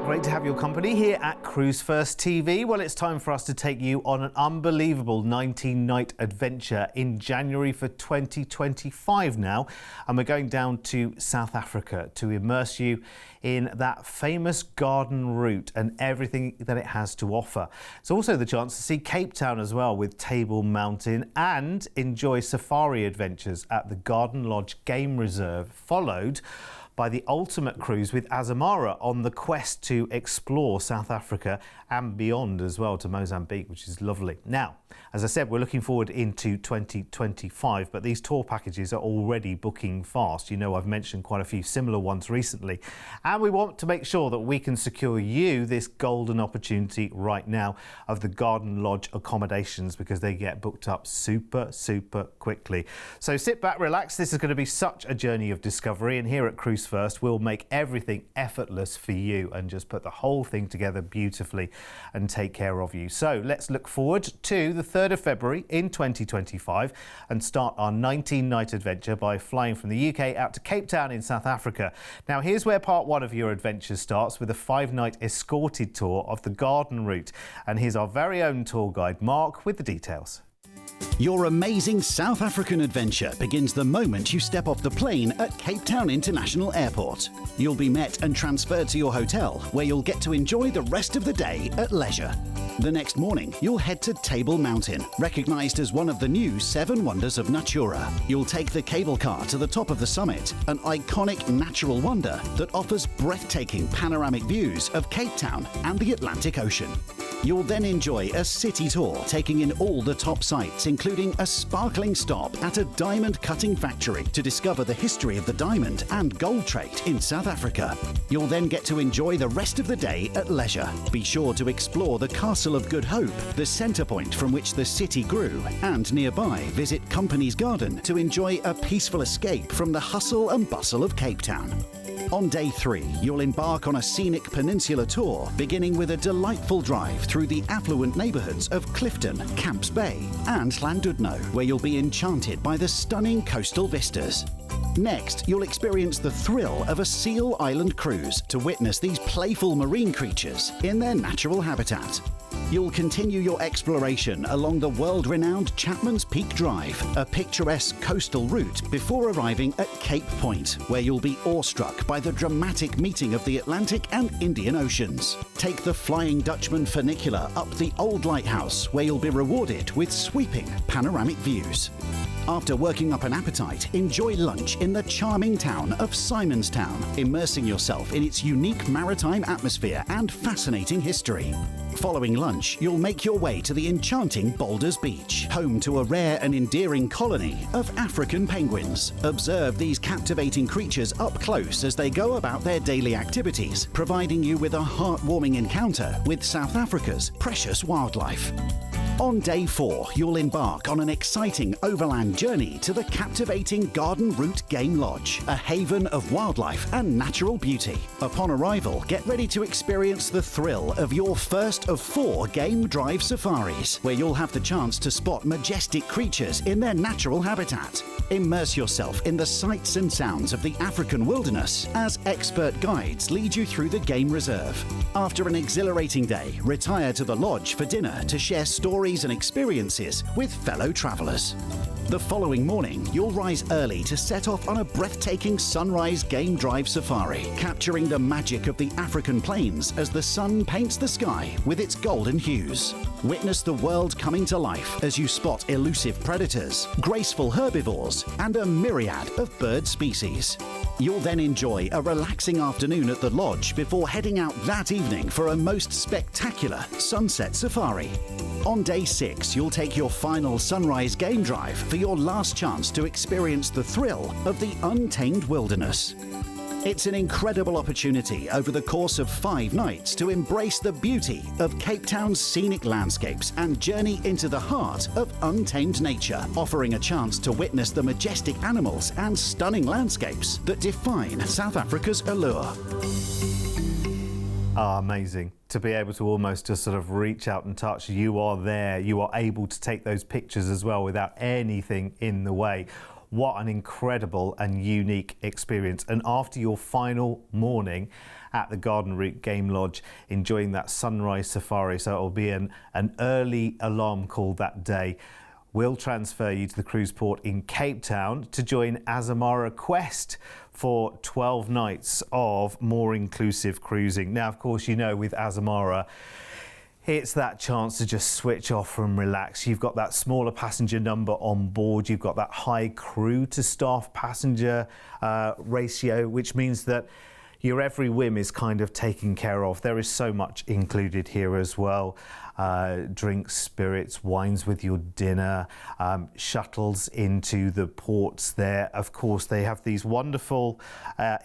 Great to have your company here at Cruise1st TV. Well, it's time for us to take you on an unbelievable 19-night adventure in January for 2025 now. And we're going down to South Africa to immerse you in that famous garden route and everything that it has to offer. It's also the chance to see Cape Town as well with Table Mountain and enjoy safari adventures at the Garden Lodge Game Reserve, followed by the ultimate cruise with Azamara on the quest to explore South Africa and beyond as well to Mozambique, which is lovely. Now, as I said, we're looking forward into 2025, but these tour packages are already booking fast. You know, I've mentioned quite a few similar ones recently, and we want to make sure that we can secure you this golden opportunity right now of the Garden Lodge accommodations, because they get booked up super quickly. So sit back, relax. This is going to be such a journey of discovery, and here at Cruise1st, we'll make everything effortless for you and just put the whole thing together beautifully and take care of you. So let's look forward to the 3rd of February in 2025 and start our 19-night adventure by flying from the UK out to Cape Town in South Africa. Now, here's where part 1 of your adventure starts with a 5-night escorted tour of the garden route. And here's our very own tour guide, Mark, with the details. Your amazing South African adventure begins the moment you step off the plane at Cape Town International Airport. You'll be met and transferred to your hotel, where you'll get to enjoy the rest of the day at leisure. The next morning, you'll head to Table Mountain, recognised as one of the new 7 Wonders of Natura. You'll take the cable car to the top of the summit, an iconic natural wonder that offers breathtaking panoramic views of Cape Town and the Atlantic Ocean. You'll then enjoy a city tour, taking in all the top sights, including a sparkling stop at a diamond cutting factory to discover the history of the diamond and gold trade in South Africa. You'll then get to enjoy the rest of the day at leisure. Be sure to explore the Castle of Good Hope, the centre point from which the city grew, and nearby visit Company's Garden to enjoy a peaceful escape from the hustle and bustle of Cape Town. On day 3, you'll embark on a scenic peninsula tour, beginning with a delightful drive through the affluent neighbourhoods of Clifton, Camps Bay and Llandudno, where you'll be enchanted by the stunning coastal vistas. Next, you'll experience the thrill of a Seal Island cruise to witness these playful marine creatures in their natural habitat. You'll continue your exploration along the world-renowned Chapman's Peak Drive, a picturesque coastal route, before arriving at Cape Point, where you'll be awestruck by the dramatic meeting of the Atlantic and Indian Oceans. Take the Flying Dutchman funicular up the Old Lighthouse, where you'll be rewarded with sweeping panoramic views. After working up an appetite, enjoy lunch in the charming town of Simonstown, immersing yourself in its unique maritime atmosphere and fascinating history. Following lunch, you'll make your way to the enchanting Boulders Beach, home to a rare and endearing colony of African penguins. Observe these captivating creatures up close as they go about their daily activities, providing you with a heartwarming encounter with South Africa's precious wildlife. On day 4, you'll embark on an exciting overland journey to the captivating Garden Route Game Lodge, a haven of wildlife and natural beauty. Upon arrival, get ready to experience the thrill of your first of 4 game drive safaris, where you'll have the chance to spot majestic creatures in their natural habitat. Immerse yourself in the sights and sounds of the African wilderness as expert guides lead you through the game reserve. After an exhilarating day, retire to the lodge for dinner to share stories and experiences with fellow travelers. The following morning, you'll rise early to set off on a breathtaking sunrise game drive safari, capturing the magic of the African plains as the sun paints the sky with its golden hues. Witness the world coming to life as you spot elusive predators, graceful herbivores, and a myriad of bird species. You'll then enjoy a relaxing afternoon at the lodge before heading out that evening for a most spectacular sunset safari. On day 6, you'll take your final sunrise game drive for your last chance to experience the thrill of the untamed wilderness. It's an incredible opportunity over the course of 5 nights to embrace the beauty of Cape Town's scenic landscapes and journey into the heart of untamed nature, offering a chance to witness the majestic animals and stunning landscapes that define South Africa's allure. Ah, amazing. To be able to almost just sort of reach out and touch, you are there, you are able to take those pictures as well without anything in the way. What an incredible and unique experience. And after your final morning at the Garden Route Game Lodge, enjoying that sunrise safari. So it will be an early alarm call that day. We'll transfer you to the cruise port in Cape Town to join Azamara Quest for 12 nights of more inclusive cruising. Now, of course, you know, with Azamara, it's that chance to just switch off and relax. You've got that smaller passenger number on board. You've got that high crew to staff passenger ratio, which means that your every whim is kind of taken care of. There is so much included here as well. Drinks, spirits, wines with your dinner, shuttles into the ports there. Of course, they have these wonderful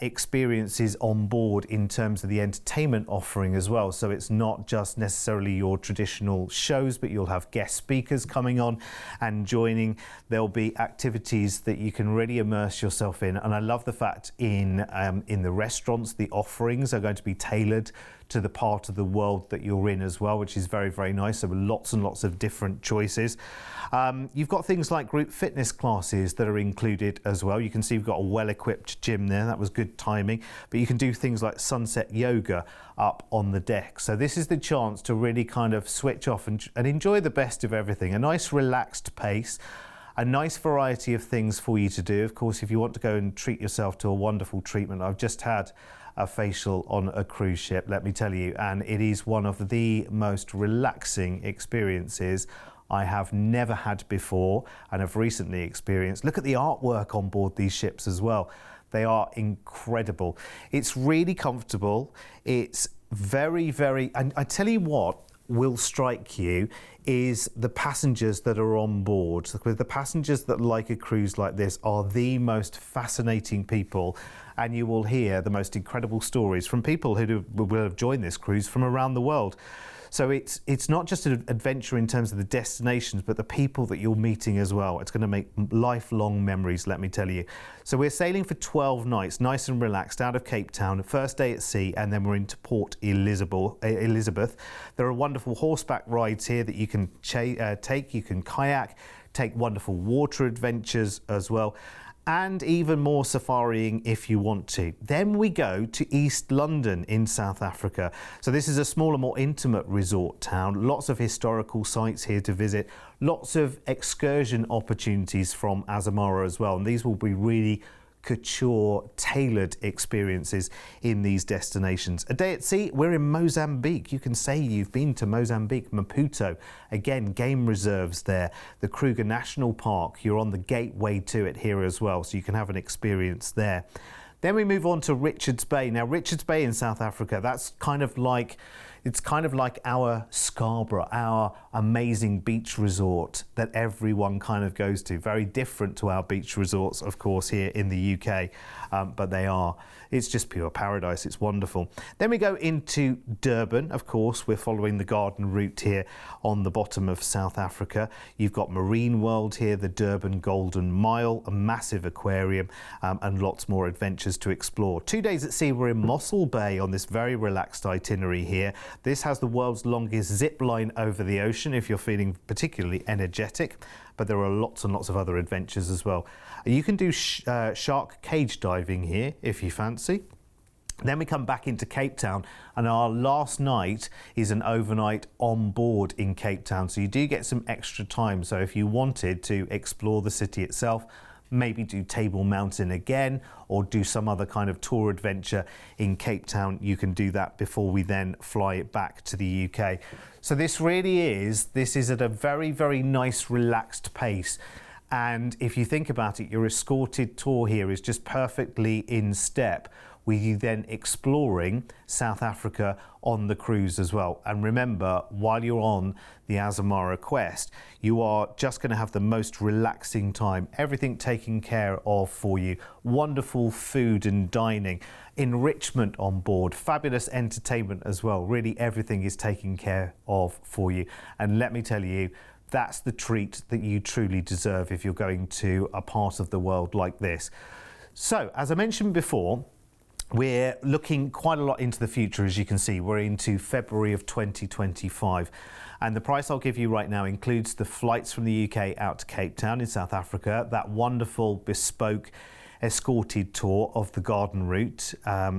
experiences on board in terms of the entertainment offering as well. So it's not just necessarily your traditional shows, but you'll have guest speakers coming on and joining. There'll be activities that you can really immerse yourself in. And I love the fact in the restaurants, the offerings are going to be tailored to the part of the world that you're in as well, which is very, very nice. There are lots and lots of different choices. You've got things like group fitness classes that are included as well. You can see you've got a well-equipped gym there. That was good timing. But you can do things like sunset yoga up on the deck. So this is the chance to really kind of switch off and enjoy the best of everything. A nice relaxed pace. A nice variety of things for you to do. Of course, if you want to go and treat yourself to a wonderful treatment, I've just had a facial on a cruise ship, let me tell you, and it is one of the most relaxing experiences I have never had before and have recently experienced. Look at the artwork on board these ships as well. They are incredible. It's really comfortable. It's very, very, and I tell you what will strike you is the passengers that are on board. The passengers that like a cruise like this are the most fascinating people, and you will hear the most incredible stories from people who will have joined this cruise from around the world. So it's not just an adventure in terms of the destinations, but the people that you're meeting as well. It's going to make lifelong memories, let me tell you. So we're sailing for 12 nights, nice and relaxed, out of Cape Town, first day at sea, and then we're into Port Elizabeth. There are wonderful horseback rides here that you can take. You can kayak, take wonderful water adventures as well, and even more safaring if you want to. Then we go to East London in South Africa. So this is a smaller, more intimate resort town. Lots of historical sites here to visit. Lots of excursion opportunities from Azamara as well. And these will be really couture, tailored experiences in these destinations. A day at sea, we're in Mozambique. You can say you've been to Mozambique, Maputo. Again, game reserves there. The Kruger National Park, you're on the gateway to it here as well, so you can have an experience there. Then we move on to Richards Bay. Now, Richards Bay in South Africa, that's kind of like our Scarborough, our amazing beach resort that everyone kind of goes to. Very different to our beach resorts, of course, here in the UK, but it's just pure paradise. It's wonderful. Then we go into Durban. Of course, we're following the Garden Route here on the bottom of South Africa. You've got Marine World here, the Durban Golden Mile, a massive aquarium, and lots more adventures to explore. 2 days at sea, we're in Mossel Bay on this very relaxed itinerary here. This has the world's longest zip line over the ocean if you're feeling particularly energetic, but there are lots and lots of other adventures as well. You can do shark cage diving here if you fancy. Then we come back into Cape Town, and our last night is an overnight on board in Cape Town. So you do get some extra time. So if you wanted to explore the city itself, maybe do Table Mountain again, or do some other kind of tour adventure in Cape Town, you can do that before we then fly it back to the UK. So this is at a very, very nice, relaxed pace. And if you think about it, your escorted tour here is just perfectly in step with you then exploring South Africa on the cruise as well. And remember, while you're on the Azamara Quest, you are just going to have the most relaxing time. Everything taken care of for you. Wonderful food and dining, enrichment on board, fabulous entertainment as well. Really, everything is taken care of for you. And let me tell you, that's the treat that you truly deserve if you're going to a part of the world like this. So, as I mentioned before, we're looking quite a lot into the future. As you can see, we're into February of 2025. And the price I'll give you right now includes the flights from the UK out to Cape Town in South Africa, that wonderful bespoke escorted tour of the garden route,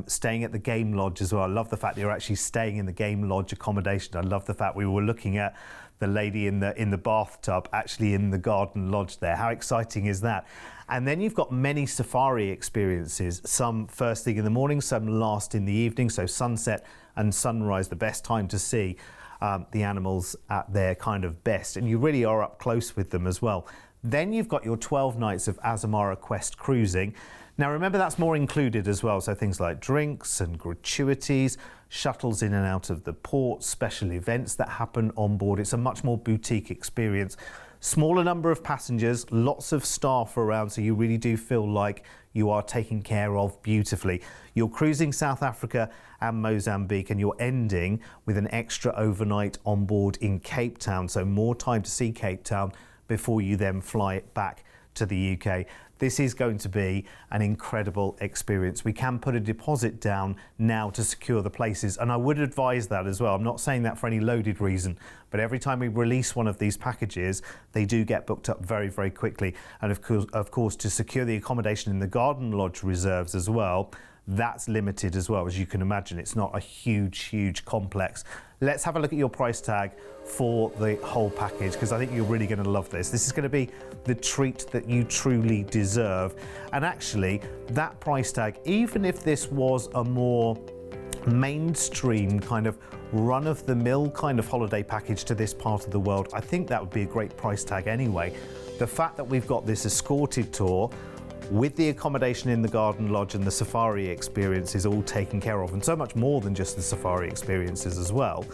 staying at the game lodge as well. I love the fact that you're actually staying in the game lodge accommodation. I love the fact we were looking at the lady in the bathtub actually in the garden lodge there. How exciting is that? And then you've got many safari experiences, some first thing in the morning, some last in the evening, so sunset and sunrise, the best time to see the animals at their kind of best, and you really are up close with them as well. Then you've got your 12 nights of Azamara Quest cruising. Now remember, that's more included as well, so things like drinks and gratuities, shuttles in and out of the port, special events that happen on board. It's a much more boutique experience. Smaller number of passengers, lots of staff around, so you really do feel like you are taken care of beautifully. You're cruising South Africa and Mozambique, and you're ending with an extra overnight on board in Cape Town, so more time to see Cape Town before you then fly it back to the UK. This is going to be an incredible experience. We can put a deposit down now to secure the places, and I would advise that as well. I'm not saying that for any loaded reason, but every time we release one of these packages, they do get booked up very, very quickly. And of course, to secure the accommodation in the Garden Lodge reserves as well, that's limited as well. As you can imagine, it's not a huge complex. Let's have a look at your price tag for the whole package, because I think you're really going to love this. This is going to be the treat that you truly deserve. And actually, that price tag, even if this was a more mainstream kind of run-of-the-mill kind of holiday package to this part of the world, I think that would be a great price tag anyway. The fact that we've got this escorted tour with the accommodation in the Garden Lodge and the safari experiences all taken care of, and so much more than just the safari experiences as well,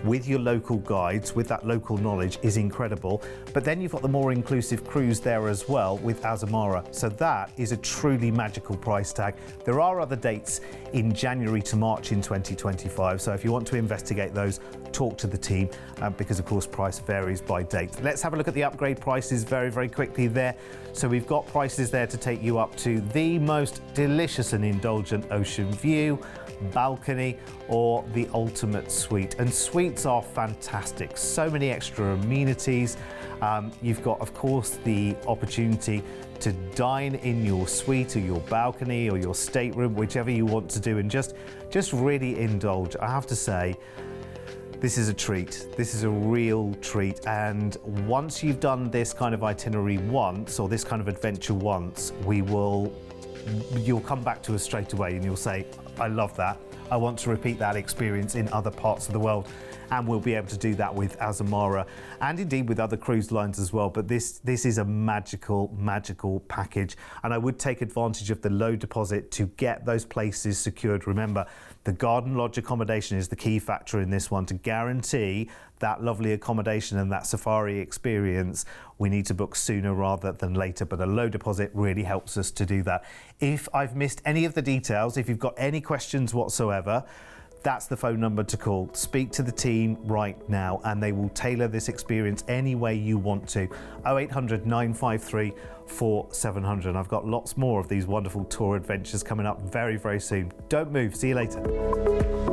with your local guides, with that local knowledge, is incredible. But then you've got the more inclusive cruise there as well with Azamara. So that is a truly magical price tag. There are other dates in January to March in 2025. So if you want to investigate those, talk to the team, because of course price varies by date. Let's have a look at the upgrade prices very, very quickly there. So we've got prices there to take you up to the most delicious and indulgent ocean view, balcony, or the ultimate suite. And suites are fantastic, so many extra amenities. You've got, of course, the opportunity to dine in your suite or your balcony or your stateroom, whichever you want to do, and just really indulge. I have to say, this is a treat. This is a real treat. And once you've done this kind of itinerary once, or this kind of adventure once, you'll come back to us straight away and you'll say, I love that. I want to repeat that experience in other parts of the world. And we'll be able to do that with Azamara and indeed with other cruise lines as well. But this is a magical package. And I would take advantage of the low deposit to get those places secured. Remember, the Garden Lodge accommodation is the key factor in this one. To guarantee that lovely accommodation and that safari experience, we need to book sooner rather than later, but a low deposit really helps us to do that. If I've missed any of the details, if you've got any questions whatsoever, that's the phone number to call. Speak to the team right now and they will tailor this experience any way you want to. 0800 953 4700. I've got lots more of these wonderful tour adventures coming up very, very soon. Don't move. See you later.